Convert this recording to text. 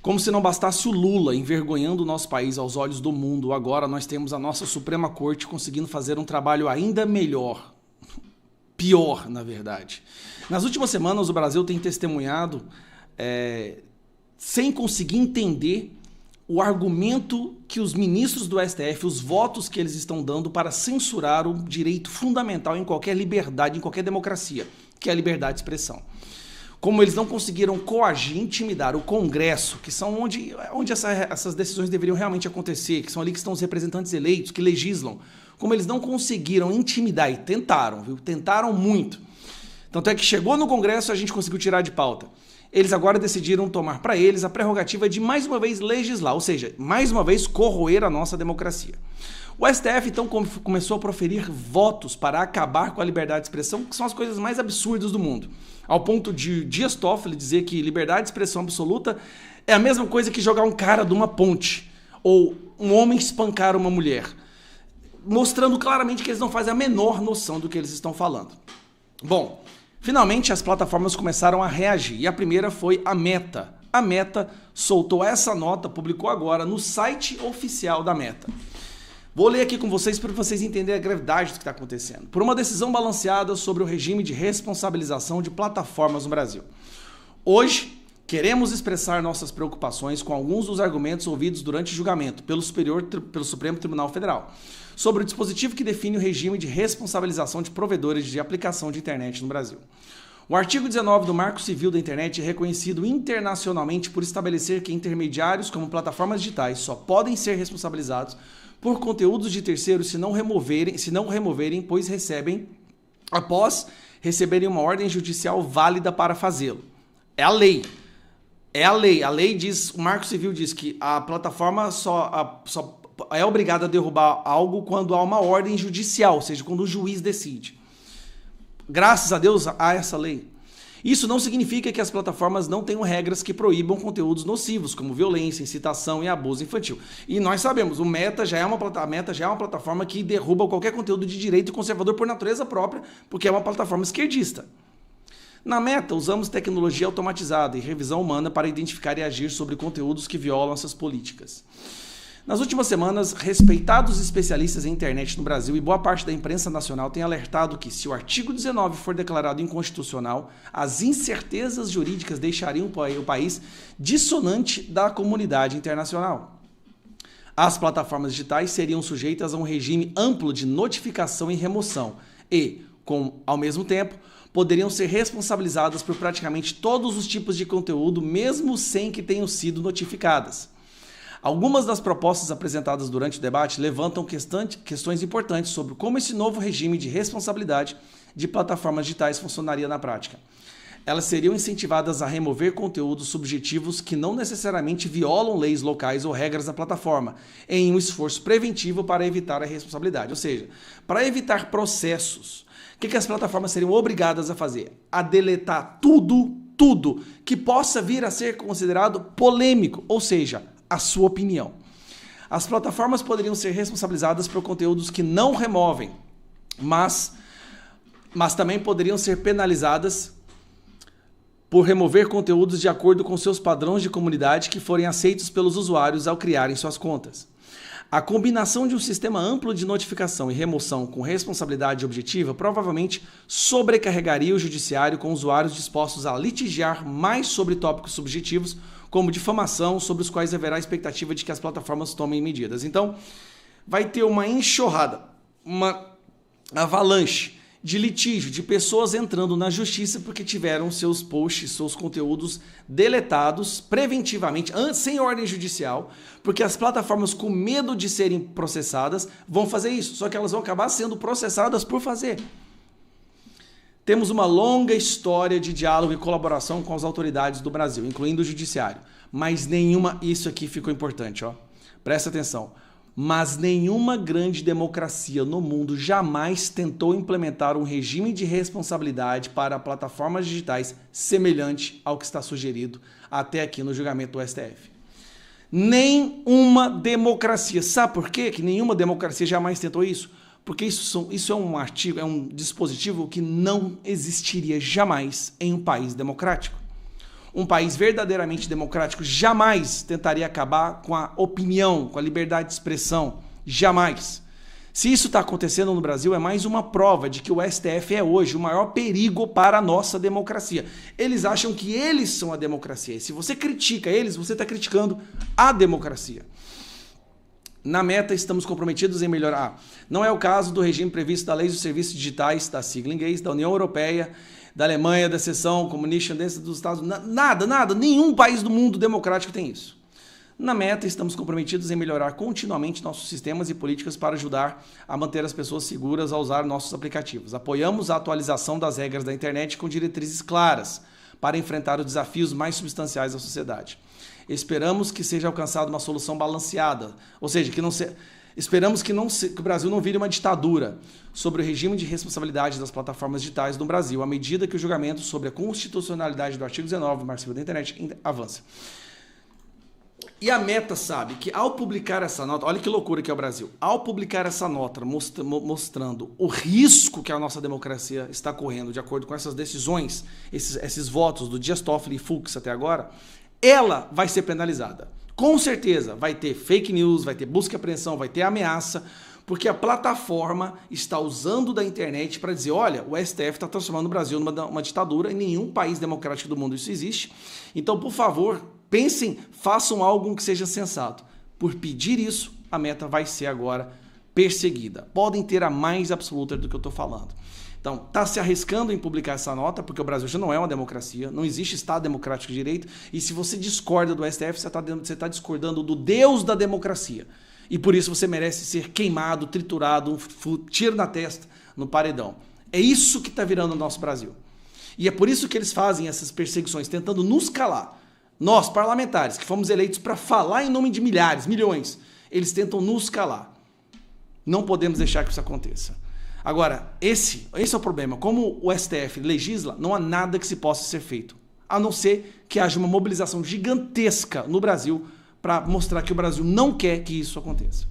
Como se não bastasse o Lula envergonhando o nosso país aos olhos do mundo, agora nós temos a nossa Suprema Corte conseguindo fazer um trabalho ainda melhor. Pior, na verdade. Nas últimas semanas, o Brasil tem testemunhado, sem conseguir entender o argumento que os ministros do STF, os votos que eles estão dando para censurar o direito fundamental em qualquer liberdade, em qualquer democracia, que é a liberdade de expressão. Como eles não conseguiram coagir, intimidar o Congresso, que são onde essas decisões deveriam realmente acontecer, que são ali que estão os representantes eleitos, que legislam, como eles não conseguiram intimidar, e tentaram, viu? Tentaram muito. Tanto é que chegou no Congresso e a gente conseguiu tirar de pauta. Eles agora decidiram tomar para eles a prerrogativa de mais uma vez legislar, ou seja, mais uma vez corroer a nossa democracia. O STF então começou a proferir votos para acabar com a liberdade de expressão, que são as coisas mais absurdas do mundo. Ao ponto de Dias Toffoli dizer que liberdade de expressão absoluta é a mesma coisa que jogar um cara de uma ponte, ou um homem espancar uma mulher, mostrando claramente que eles não fazem a menor noção do que eles estão falando. Bom, finalmente as plataformas começaram a reagir, e a primeira foi a Meta. A Meta soltou essa nota, publicou agora no site oficial da Meta. Vou ler aqui com vocês para vocês entenderem a gravidade do que está acontecendo. Por uma decisão balanceada sobre o regime de responsabilização de plataformas no Brasil. Hoje, queremos expressar nossas preocupações com alguns dos argumentos ouvidos durante o julgamento pelo Supremo Tribunal Federal sobre o dispositivo que define o regime de responsabilização de provedores de aplicação de internet no Brasil. O artigo 19 do Marco Civil da Internet é reconhecido internacionalmente por estabelecer que intermediários como plataformas digitais só podem ser responsabilizados por conteúdos de terceiros se não removerem, pois recebem, após receberem uma ordem judicial válida para fazê-lo. É a lei. É a lei. A lei diz, o Marco Civil diz que a plataforma só é obrigada a derrubar algo quando há uma ordem judicial, ou seja, quando o juiz decide. Graças a Deus há essa lei. Isso não significa que as plataformas não tenham regras que proíbam conteúdos nocivos, como violência, incitação e abuso infantil. E nós sabemos, a Meta já é uma plataforma que derruba qualquer conteúdo de direito conservador por natureza própria, porque é uma plataforma esquerdista. Na Meta, usamos tecnologia automatizada e revisão humana para identificar e agir sobre conteúdos que violam essas políticas. Nas últimas semanas, respeitados especialistas em internet no Brasil e boa parte da imprensa nacional têm alertado que, se o artigo 19 for declarado inconstitucional, as incertezas jurídicas deixariam o país dissonante da comunidade internacional. As plataformas digitais seriam sujeitas a um regime amplo de notificação e remoção e, ao mesmo tempo, poderiam ser responsabilizadas por praticamente todos os tipos de conteúdo, mesmo sem que tenham sido notificadas. Algumas das propostas apresentadas durante o debate levantam questões importantes sobre como esse novo regime de responsabilidade de plataformas digitais funcionaria na prática. Elas seriam incentivadas a remover conteúdos subjetivos que não necessariamente violam leis locais ou regras da plataforma, em um esforço preventivo para evitar a responsabilidade. Ou seja, para evitar processos, o que as plataformas seriam obrigadas a fazer? A deletar tudo que possa vir a ser considerado polêmico, ou seja, a sua opinião. As plataformas poderiam ser responsabilizadas por conteúdos que não removem, mas também poderiam ser penalizadas por remover conteúdos de acordo com seus padrões de comunidade que forem aceitos pelos usuários ao criarem suas contas. A combinação de um sistema amplo de notificação e remoção com responsabilidade objetiva provavelmente sobrecarregaria o judiciário com usuários dispostos a litigiar mais sobre tópicos subjetivos, como difamação, sobre os quais haverá a expectativa de que as plataformas tomem medidas. Então, vai ter uma enxurrada, uma avalanche de litígio, de pessoas entrando na justiça porque tiveram seus posts, seus conteúdos deletados preventivamente, sem ordem judicial, porque as plataformas, com medo de serem processadas, vão fazer isso, só que elas vão acabar sendo processadas por fazer. Temos uma longa história de diálogo e colaboração com as autoridades do Brasil, incluindo o judiciário, mas isso aqui ficou importante, ó. Presta atenção. Mas nenhuma grande democracia no mundo jamais tentou implementar um regime de responsabilidade para plataformas digitais semelhante ao que está sugerido até aqui no julgamento do STF. Nenhuma democracia. Sabe por quê que nenhuma democracia jamais tentou isso? Porque isso é um dispositivo que não existiria jamais em um país democrático. Um país verdadeiramente democrático jamais tentaria acabar com a opinião, com a liberdade de expressão. Jamais. Se isso está acontecendo no Brasil, é mais uma prova de que o STF é hoje o maior perigo para a nossa democracia. Eles acham que eles são a democracia. E se você critica eles, você está criticando a democracia. Na Meta, estamos comprometidos em melhorar. Não é o caso do regime previsto da Lei dos Serviços Digitais, da sigla em inglês, da União Europeia, da Alemanha, da seção comunista dentro dos Estados Unidos. Nada. Nenhum país do mundo democrático tem isso. Na Meta, estamos comprometidos em melhorar continuamente nossos sistemas e políticas para ajudar a manter as pessoas seguras ao usar nossos aplicativos. Apoiamos a atualização das regras da internet com diretrizes claras para enfrentar os desafios mais substanciais da sociedade. Esperamos que seja alcançada uma solução balanceada, ou seja, esperamos que o Brasil não vire uma ditadura sobre o regime de responsabilidade das plataformas digitais no Brasil, à medida que o julgamento sobre a constitucionalidade do artigo 19 do Marco Civil da Internet avança. E a Meta sabe que ao publicar essa nota, olha que loucura que é o Brasil, ao publicar essa nota mostrando o risco que a nossa democracia está correndo de acordo com essas decisões, esses votos do Dias Toffoli e Fux até agora, ela vai ser penalizada. Com certeza vai ter fake news, vai ter busca e apreensão, vai ter ameaça, porque a plataforma está usando da internet para dizer, olha, o STF está transformando o Brasil numa ditadura, em nenhum país democrático do mundo isso existe. Então, por favor, pensem, façam algo que seja sensato. Por pedir isso, a Meta vai ser agora perseguida. Podem ter a mais absoluta do que eu estou falando. Então, está se arriscando em publicar essa nota, porque o Brasil já não é uma democracia, não existe Estado democrático de direito, e se você discorda do STF, você está discordando do Deus da democracia. E por isso você merece ser queimado, triturado, um tiro na testa, no paredão. É isso que está virando o nosso Brasil. E é por isso que eles fazem essas perseguições, tentando nos calar. Nós, parlamentares, que fomos eleitos para falar em nome de milhares, milhões, eles tentam nos calar. Não podemos deixar que isso aconteça. Agora, esse é o problema. Como o STF legisla, não há nada que se possa ser feito, a não ser que haja uma mobilização gigantesca no Brasil para mostrar que o Brasil não quer que isso aconteça.